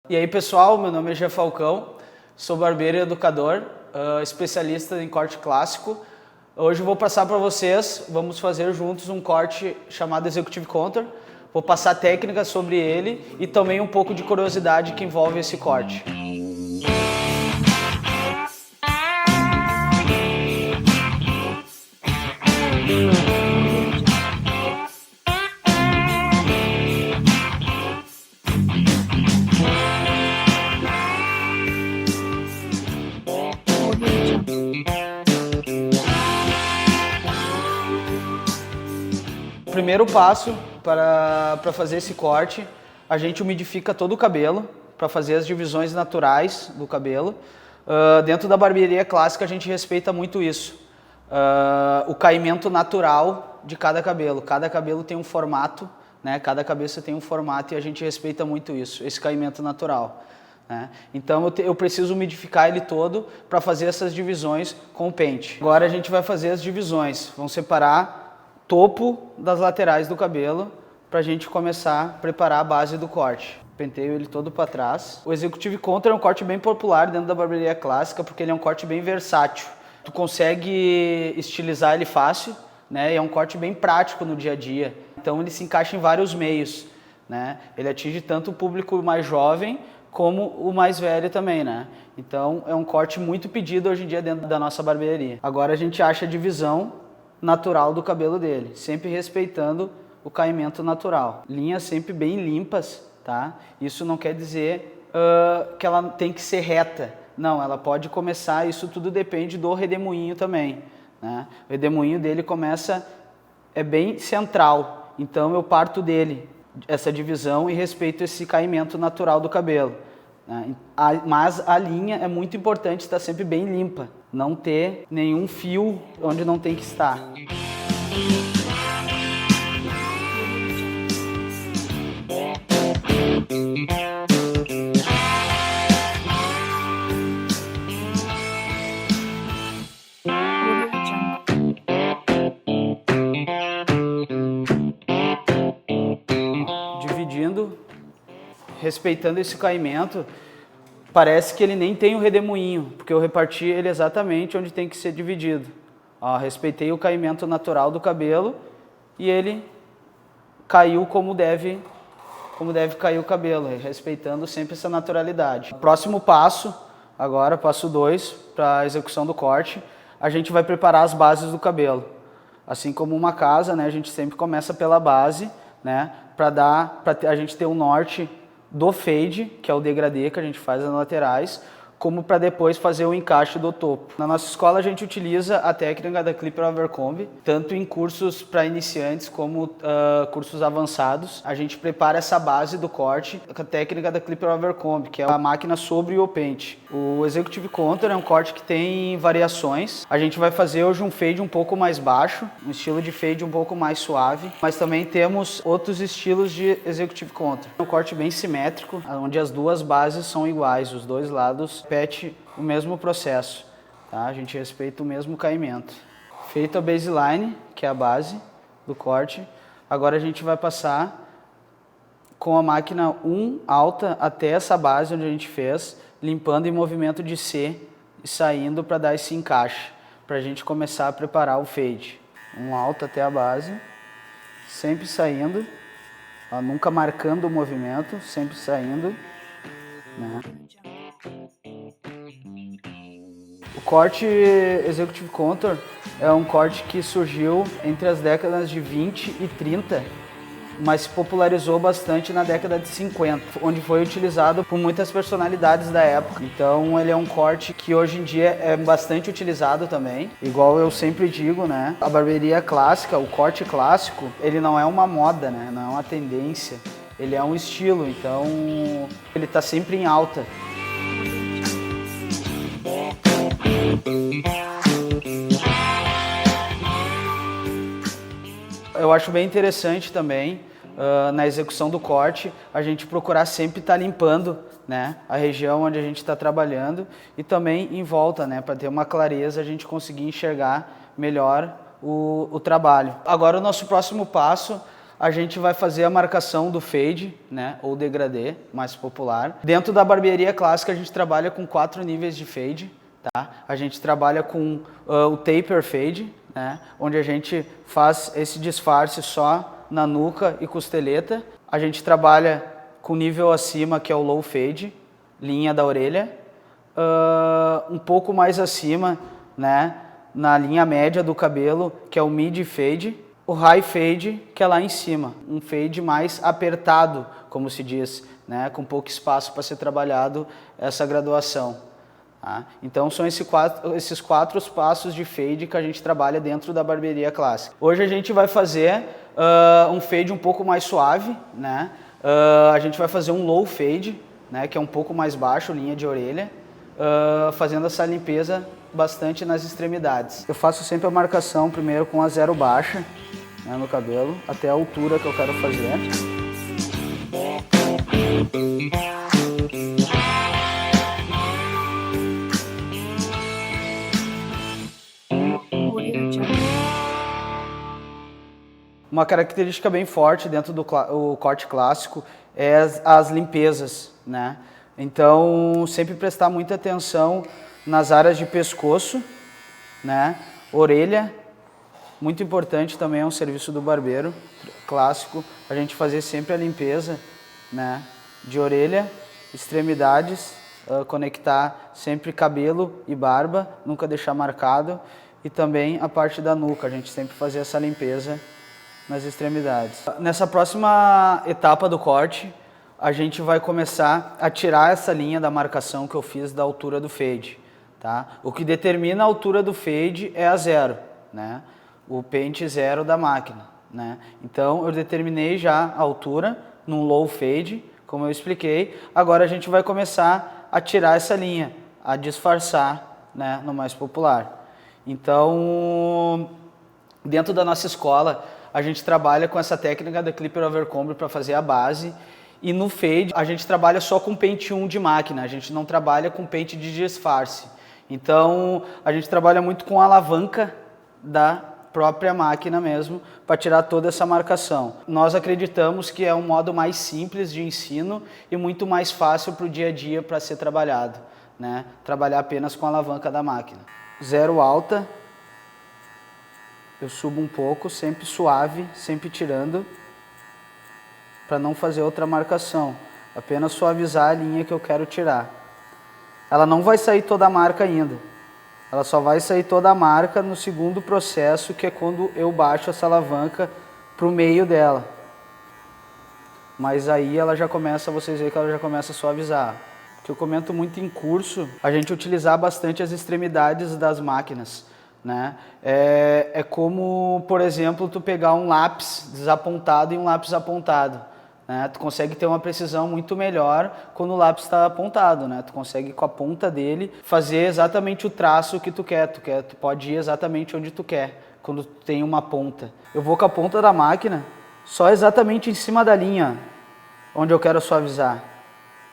E aí pessoal, meu nome é Jeff Falcão, sou barbeiro e educador, especialista em corte clássico. Hoje eu vou passar para vocês, vamos fazer juntos um corte chamado Executive Contour. Vou passar técnicas sobre ele e também um pouco de curiosidade que envolve esse corte. O primeiro passo para fazer esse corte, a gente umidifica todo o cabelo para fazer as divisões naturais do cabelo. Dentro da barbearia clássica a gente respeita muito isso, o caimento natural de cada cabelo. Cada cabelo tem um formato, né? Cada cabeça tem um formato e a gente respeita muito isso, esse caimento natural. Então eu preciso umidificar ele todo para fazer essas divisões com o pente. Agora a gente vai fazer as divisões, vamos separar topo das laterais do cabelo para a gente começar a preparar a base do corte. Penteio ele todo para trás. O Executive Contour é um corte bem popular dentro da barbearia clássica porque ele é um corte bem versátil. Tu consegue estilizar ele fácil, né? E é um corte bem prático no dia a dia. Então ele se encaixa em vários meios, né? Ele atinge tanto o público mais jovem como o mais velho também, né? Então é um corte muito pedido hoje em dia dentro da nossa barbearia. Agora a gente acha a divisão natural do cabelo dele, sempre respeitando o caimento natural. Linhas sempre bem limpas, tá? Isso não quer dizer que ela tem que ser reta. Não, ela pode começar, isso tudo depende do redemoinho também, né? O redemoinho dele é bem central, então eu parto dele, essa divisão, e respeito esse caimento natural do cabelo. Mas a linha é muito importante estar sempre bem limpa, não ter nenhum fio onde não tem que estar. Dividindo, respeitando esse caimento, parece que ele nem tem o redemoinho, porque eu reparti ele exatamente onde tem que ser dividido. Respeitei o caimento natural do cabelo e ele caiu como deve cair o cabelo, respeitando sempre essa naturalidade. Próximo passo, agora passo 2, para a execução do corte, a gente vai preparar as bases do cabelo. Assim como uma casa, né, a gente sempre começa pela base, né, para a gente ter um norte do fade, que é o degradê que a gente faz nas laterais, como para depois fazer o encaixe do topo. Na nossa escola a gente utiliza a técnica da Clipper Overcomb, tanto em cursos para iniciantes como cursos avançados. A gente prepara essa base do corte com a técnica da Clipper Overcomb, que é a máquina sobre o pente. O Executive Contour é um corte que tem variações. A gente vai fazer hoje um fade um pouco mais baixo, um estilo de fade um pouco mais suave, mas também temos outros estilos de Executive Contour. É um corte bem simétrico, onde as duas bases são iguais, os dois lados repete o mesmo processo, tá? A gente respeita o mesmo caimento. Feito a baseline, que é a base do corte, agora a gente vai passar com a máquina 1 alta até essa base onde a gente fez, limpando em movimento de C e saindo para dar esse encaixe, para a gente começar a preparar o fade. 1 alta até a base, sempre saindo, nunca marcando o movimento, sempre saindo, né? O corte Executive Contour é um corte que surgiu entre as décadas de 20 e 30, mas se popularizou bastante na década de 50, onde foi utilizado por muitas personalidades da época. Então ele é um corte que hoje em dia é bastante utilizado também. Igual eu sempre digo, né? A barbearia clássica, o corte clássico, ele não é uma moda, né? Não é uma tendência. Ele é um estilo, então ele está sempre em alta. Eu acho bem interessante também, na execução do corte, a gente procurar sempre estar limpando, né, a região onde a gente está trabalhando e também em volta, né, para ter uma clareza, a gente conseguir enxergar melhor o trabalho. Agora o nosso próximo passo, a gente vai fazer a marcação do fade, né, ou degradê, mais popular. Dentro da barbearia clássica a gente trabalha com 4 níveis de fade, tá? A gente trabalha com o taper fade, né, onde a gente faz esse disfarce só na nuca e costeleta. A gente trabalha com nível acima, que é o low fade, linha da orelha. Um pouco mais acima, né, na linha média do cabelo, que é o mid fade. O high fade, que é lá em cima, um fade mais apertado, como se diz, né, com pouco espaço para ser trabalhado essa graduação. Tá? Então são esses quatro passos de fade que a gente trabalha dentro da barbearia clássica. Hoje a gente vai fazer um fade um pouco mais suave, né? A gente vai fazer um low fade, né, que é um pouco mais baixo, linha de orelha, fazendo essa limpeza bastante nas extremidades. Eu faço sempre a marcação primeiro com a zero baixa, né, no cabelo, até a altura que eu quero fazer. Uma característica bem forte dentro do corte clássico é as limpezas, né? Então, sempre prestar muita atenção nas áreas de pescoço, né? Orelha, muito importante também, é um serviço do barbeiro clássico, a gente fazer sempre a limpeza, né, de orelha, extremidades, conectar sempre cabelo e barba, nunca deixar marcado, e também a parte da nuca, a gente sempre fazer essa limpeza nas extremidades. Nessa próxima etapa do corte, a gente vai começar a tirar essa linha da marcação que eu fiz da altura do fade, tá? O que determina a altura do fade é a zero, né? O pente zero da máquina, né? Então eu determinei já a altura num low fade, como eu expliquei. Agora a gente vai começar a tirar essa linha, a disfarçar, né, no mais popular. Então, dentro da nossa escola, a gente trabalha com essa técnica da Clipper Overcomb para fazer a base. E no fade, a gente trabalha só com pente 1 de máquina, a gente não trabalha com pente de disfarce. Então, a gente trabalha muito com a alavanca da própria máquina mesmo, para tirar toda essa marcação. Nós acreditamos que é um modo mais simples de ensino e muito mais fácil para o dia a dia para ser trabalhado, né? Trabalhar apenas com a alavanca da máquina. Zero alta, eu subo um pouco, sempre suave, sempre tirando, para não fazer outra marcação, apenas suavizar a linha que eu quero tirar. Ela não vai sair toda a marca ainda, ela só vai sair toda a marca no segundo processo, que é quando eu baixo essa alavanca para o meio dela. Mas aí ela já começa, vocês veem que ela já começa a suavizar. O que eu comento muito em curso, a gente utilizar bastante as extremidades das máquinas, né? É como, por exemplo, tu pegar um lápis desapontado e um lápis apontado, né? Tu consegue ter uma precisão muito melhor quando o lápis está apontado, né? Tu consegue com a ponta dele fazer exatamente o traço que tu quer. Tu pode ir exatamente onde tu quer quando tu tem uma ponta. Eu vou com a ponta da máquina só exatamente em cima da linha onde eu quero suavizar,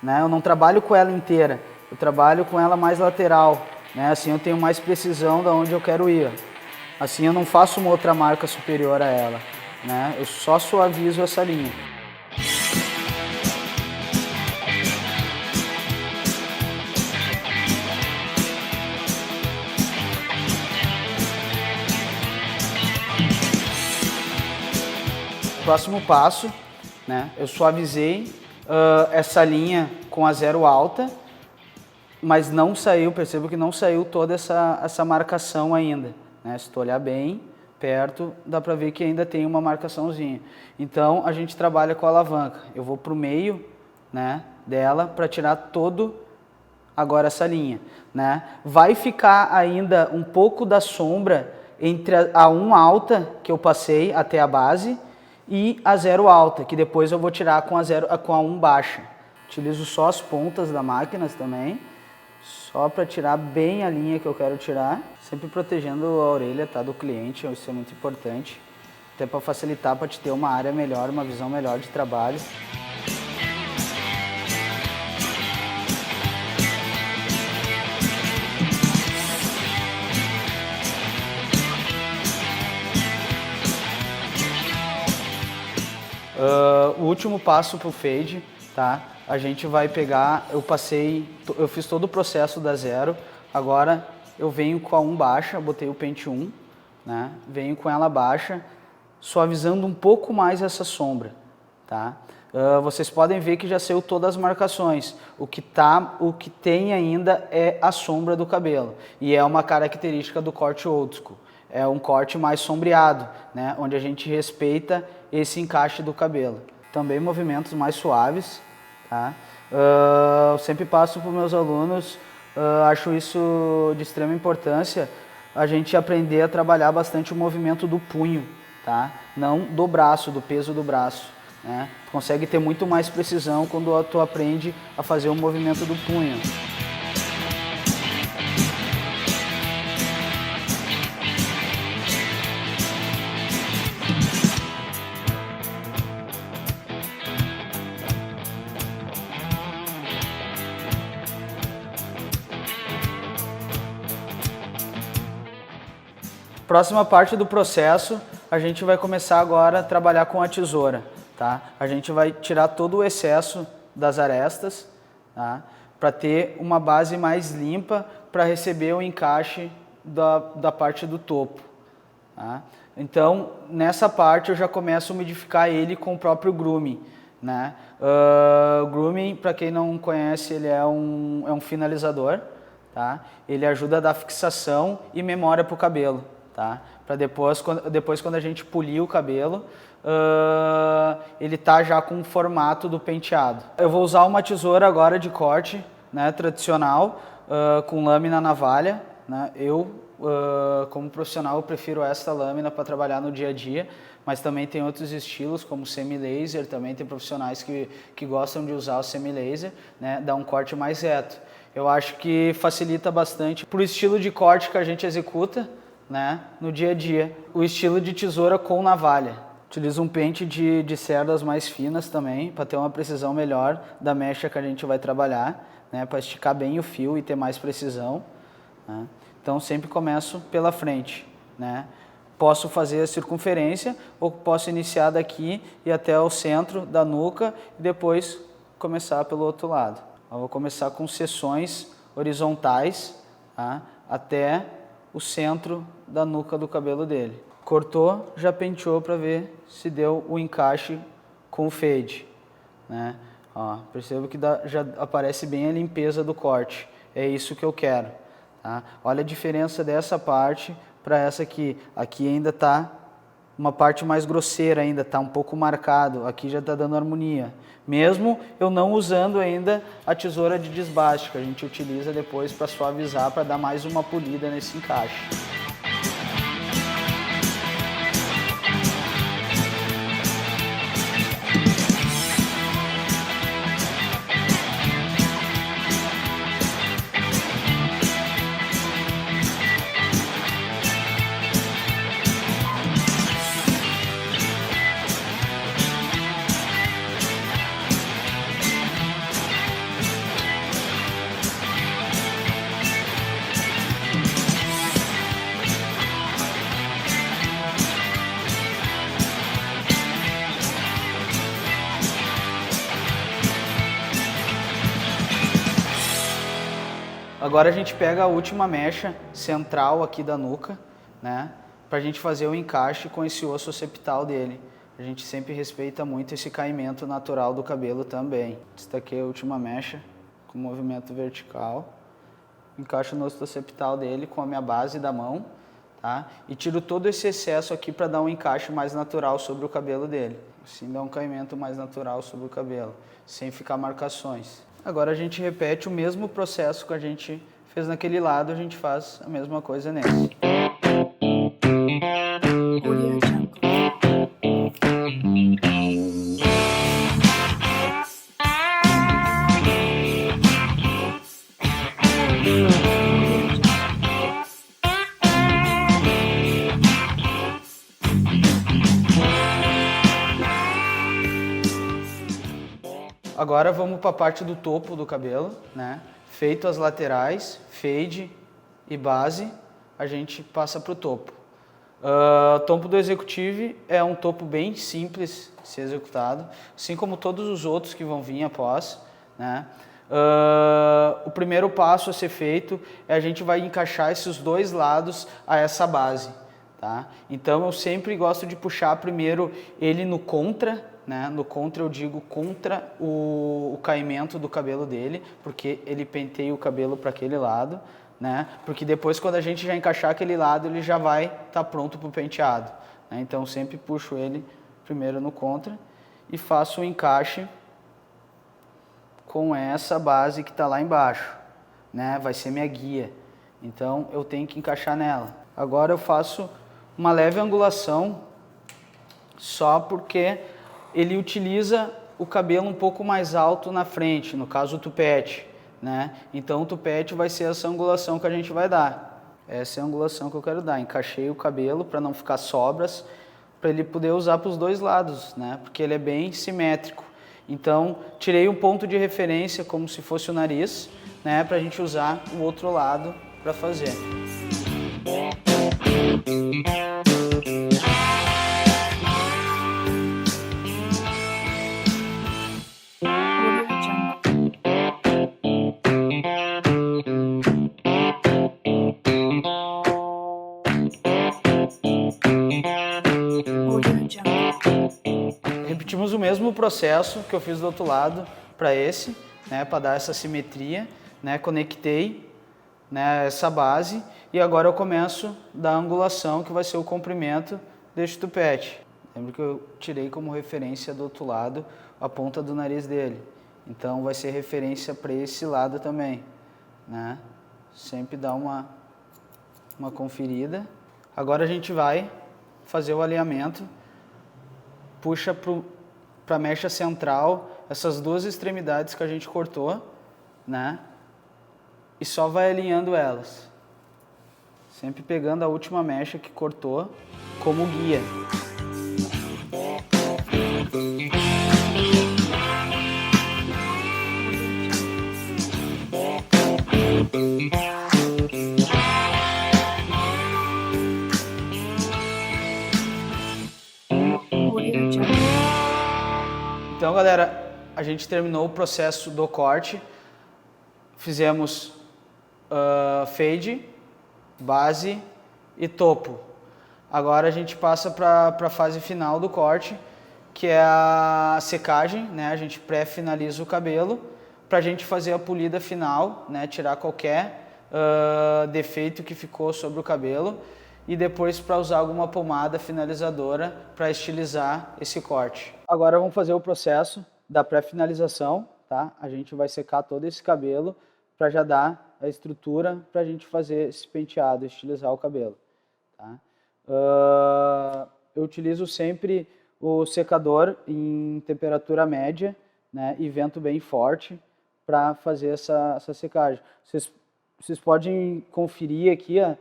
né? Eu não trabalho com ela inteira, eu trabalho com ela mais lateral, né? Assim eu tenho mais precisão de onde eu quero ir. Assim eu não faço uma outra marca superior a ela, né? Eu só suavizo essa linha. Próximo passo, né? Eu suavizei essa linha com a zero alta, mas não saiu, percebo que não saiu toda essa marcação ainda, né? Se tu olhar bem perto, dá para ver que ainda tem uma marcaçãozinha. Então a gente trabalha com a alavanca. Eu vou para o meio, né, dela para tirar todo agora essa linha, né? Vai ficar ainda um pouco da sombra entre a 1 alta que eu passei até a base e a zero alta, que depois eu vou tirar com a 1 baixa. Utilizo só as pontas da máquina também, só para tirar bem a linha que eu quero tirar, sempre protegendo a orelha, tá, do cliente, isso é muito importante, até para facilitar, para te ter uma área melhor, uma visão melhor de trabalho. último passo para o fade, tá? A gente vai pegar, eu fiz todo o processo da 0, agora eu venho com a 1 baixa, botei o pente 1, né? Venho com ela baixa, suavizando um pouco mais essa sombra, tá? Vocês podem ver que já saiu todas as marcações. O que tem ainda é a sombra do cabelo. E é uma característica do corte old school. É um corte mais sombreado, né? Onde a gente respeita esse encaixe do cabelo. Também movimentos mais suaves, tá? Eu sempre passo para os meus alunos, acho isso de extrema importância, a gente aprender a trabalhar bastante o movimento do punho, tá? Não do braço, do peso do braço. Né? Tu consegue ter muito mais precisão quando tu aprende a fazer o movimento do punho. Próxima parte do processo, a gente vai começar agora a trabalhar com a tesoura. Tá? A gente vai tirar todo o excesso das arestas, tá? Para ter uma base mais limpa para receber o encaixe da parte do topo. Tá? Então, nessa parte eu já começo a umidificar ele com o próprio grooming. Né? O grooming, para quem não conhece, ele é um finalizador. Tá? Ele ajuda a dar fixação e memória para o cabelo. Tá? Para depois, quando a gente polir o cabelo, ele tá já com o formato do penteado. Eu vou usar uma tesoura agora de corte, né, tradicional, com lâmina navalha. Né? Como profissional, eu prefiro esta lâmina para trabalhar no dia a dia, mas também tem outros estilos, como semi-laser, também tem profissionais que gostam de usar o semi-laser, né, dá um corte mais reto. Eu acho que facilita bastante para o estilo de corte que a gente executa, né, no dia a dia. O estilo de tesoura com navalha. Utilizo um pente de cerdas mais finas também, para ter uma precisão melhor da mecha que a gente vai trabalhar, né, para esticar bem o fio e ter mais precisão. Né. Então sempre começo pela frente. Né. Posso fazer a circunferência ou posso iniciar daqui e até o centro da nuca e depois começar pelo outro lado. Eu vou começar com seções horizontais, tá, até o centro da nuca do cabelo dele. Cortou, já penteou para ver se deu o encaixe com o fade. Né? Ó, percebo que já aparece bem a limpeza do corte. É isso que eu quero. Tá? Olha a diferença dessa parte para essa aqui. Aqui ainda está uma parte mais grosseira, ainda está um pouco marcado. Aqui já está dando harmonia. Mesmo eu não usando ainda a tesoura de desbaste, que a gente utiliza depois para suavizar, para dar mais uma polida nesse encaixe. Agora a gente pega a última mecha central aqui da nuca, né, para a gente fazer o encaixe com esse osso occipital dele. A gente sempre respeita muito esse caimento natural do cabelo também. Destaquei a última mecha com movimento vertical. Encaixo no osso occipital dele com a minha base da mão, tá? E tiro todo esse excesso aqui para dar um encaixe mais natural sobre o cabelo dele. Assim dá um caimento mais natural sobre o cabelo, sem ficar marcações. Agora a gente repete o mesmo processo que a gente fez naquele lado, a gente faz a mesma coisa nesse. Agora vamos para a parte do topo do cabelo, né? Feito as laterais, fade e base, a gente passa para o topo. Topo do Executive é um topo bem simples de ser executado, assim como todos os outros que vão vir após, né? O primeiro passo a ser feito é a gente vai encaixar esses dois lados a essa base, tá? Então eu sempre gosto de puxar primeiro ele no contra, né? No contra eu digo contra o caimento do cabelo dele, porque ele penteia o cabelo para aquele lado, né? Porque depois quando a gente já encaixar aquele lado ele já vai estar pronto para o penteado, né? Então sempre puxo ele primeiro no contra e faço o encaixe com essa base que está lá embaixo, né? Vai ser minha guia, então eu tenho que encaixar nela. Agora eu faço uma leve angulação só porque ele utiliza o cabelo um pouco mais alto na frente, no caso o tupete, né? Então o tupete vai ser essa angulação que a gente vai dar. Essa é a angulação que eu quero dar. Encaixei o cabelo para não ficar sobras, para ele poder usar para os dois lados, né? Porque ele é bem simétrico. Então tirei um ponto de referência como se fosse o nariz, né? Para a gente usar o outro lado para fazer. Repetimos o mesmo processo que eu fiz do outro lado para esse, né, para dar essa simetria, né, conectei, né, essa base e agora eu começo da angulação que vai ser o comprimento deste tupete. Lembra que eu tirei como referência do outro lado a ponta do nariz dele, então vai ser referência para esse lado também, né? Sempre dá uma conferida. Agora a gente vai fazer o alinhamento, puxa para a mecha central essas duas extremidades que a gente cortou, né? E só vai alinhando elas, sempre pegando a última mecha que cortou como guia. Então, galera, a gente terminou o processo do corte, fizemos fade, base e topo. Agora a gente passa para a fase final do corte, que é a secagem, né? A gente pré-finaliza o cabelo para a gente fazer a polida final, né? Tirar qualquer defeito que ficou sobre o cabelo e depois para usar alguma pomada finalizadora para estilizar esse corte. Agora vamos fazer o processo da pré-finalização, tá? A gente vai secar todo esse cabelo para já dar a estrutura para a gente fazer esse penteado, estilizar o cabelo, tá? Eu utilizo sempre o secador em temperatura média, né, e vento bem forte para fazer essa secagem. Vocês podem conferir aqui, ó,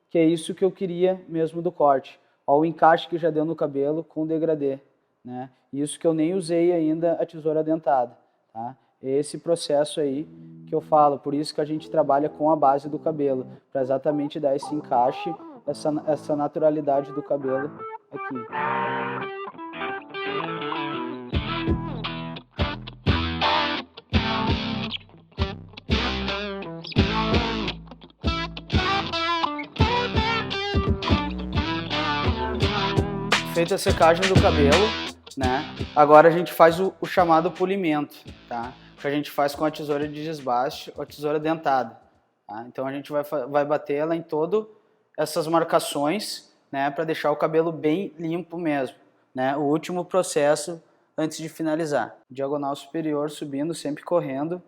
que é isso que eu queria mesmo do corte. Ó, o encaixe que já deu no cabelo com degradê, né? Isso que eu nem usei ainda a tesoura dentada, tá? Esse processo aí que eu falo, por isso que a gente trabalha com a base do cabelo, para exatamente dar esse encaixe, essa naturalidade do cabelo aqui. Feita a secagem do cabelo, né? Agora a gente faz o chamado polimento, tá? Que a gente faz com a tesoura de desbaste ou a tesoura dentada, tá? Então a gente vai bater ela em todas essas marcações, né? Para deixar o cabelo bem limpo mesmo, né? O último processo antes de finalizar. Diagonal superior subindo, sempre correndo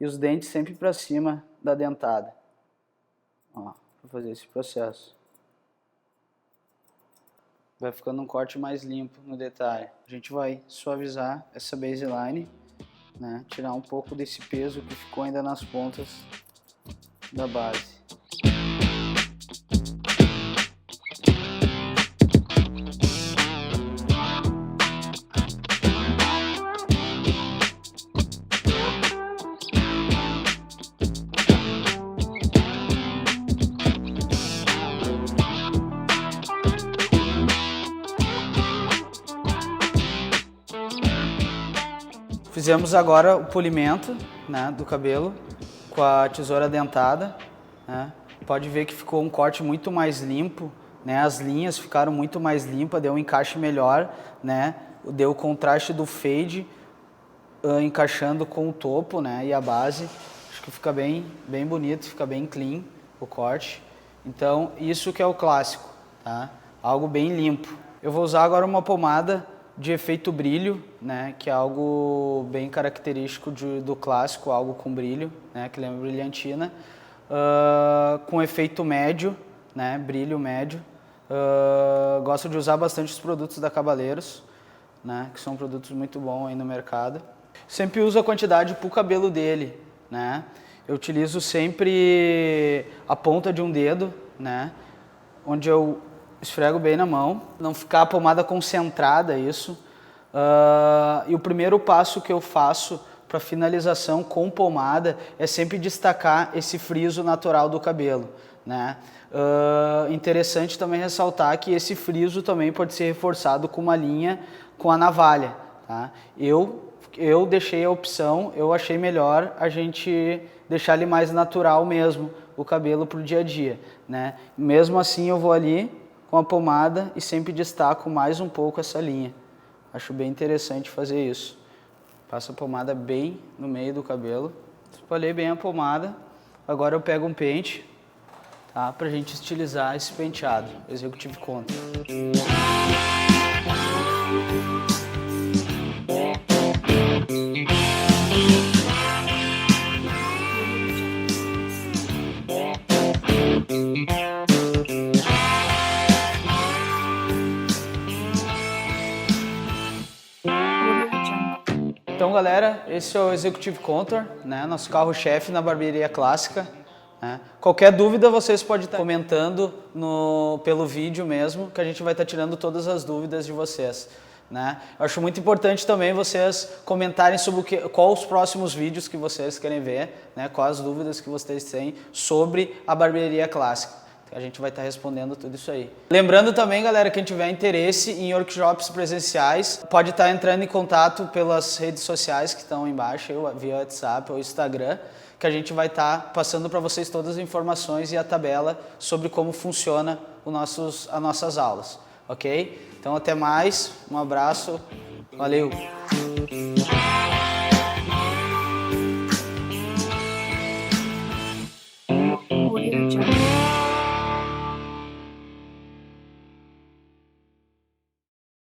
e os dentes sempre para cima da dentada. Ó, para fazer esse processo. Vai ficando um corte mais limpo no detalhe. A gente vai suavizar essa baseline, né? Tirar um pouco desse peso que ficou ainda nas pontas da base. Fizemos agora o polimento, né, do cabelo com a tesoura dentada, né? Pode ver que ficou um corte muito mais limpo, né? As linhas ficaram muito mais limpas, deu um encaixe melhor, né? Deu o contraste do fade, encaixando com o topo, né? E a base. Acho que fica bem bonito, fica bem clean o corte. Então, isso que é o clássico, tá? Algo bem limpo. Eu vou usar agora uma pomada de efeito brilho, né? Que é algo bem característico do clássico, algo com brilho, né? Que lembra brilhantina. Com efeito médio, né? Brilho médio. Gosto de usar bastante os produtos da Cabaleiros, né? Que são produtos muito bons aí no mercado. Sempre uso a quantidade para o cabelo dele, né? Eu utilizo sempre a ponta de um dedo, né? Onde eu esfrego bem na mão, não ficar a pomada concentrada, isso. E o primeiro passo que eu faço para finalização com pomada é sempre destacar esse friso natural do cabelo, né? Interessante também ressaltar que esse friso também pode ser reforçado com uma linha com a navalha, tá? Eu deixei a opção, eu achei melhor a gente deixar ele mais natural mesmo, o cabelo para o dia a dia, né? Mesmo assim eu vou ali com a pomada e sempre destaco mais um pouco essa linha. Acho bem interessante fazer isso. Passo a pomada bem no meio do cabelo. Espalhei bem a pomada. Agora eu pego um pente, tá? Pra gente estilizar esse penteado. Executive Contour. Então, galera, esse é o Executive Contour, né? Nosso carro-chefe na barbearia clássica, né? Qualquer dúvida vocês podem estar comentando pelo vídeo mesmo, que a gente vai estar tirando todas as dúvidas de vocês, né? Eu acho muito importante também vocês comentarem sobre quais os próximos vídeos que vocês querem ver, né? Quais as dúvidas que vocês têm sobre a barbearia clássica. A gente vai estar respondendo tudo isso aí. Lembrando também, galera, quem tiver interesse em workshops presenciais, pode estar entrando em contato pelas redes sociais que estão embaixo, via WhatsApp ou Instagram, que a gente vai estar passando para vocês todas as informações e a tabela sobre como funciona as nossas aulas, ok? Então, até mais, um abraço, valeu!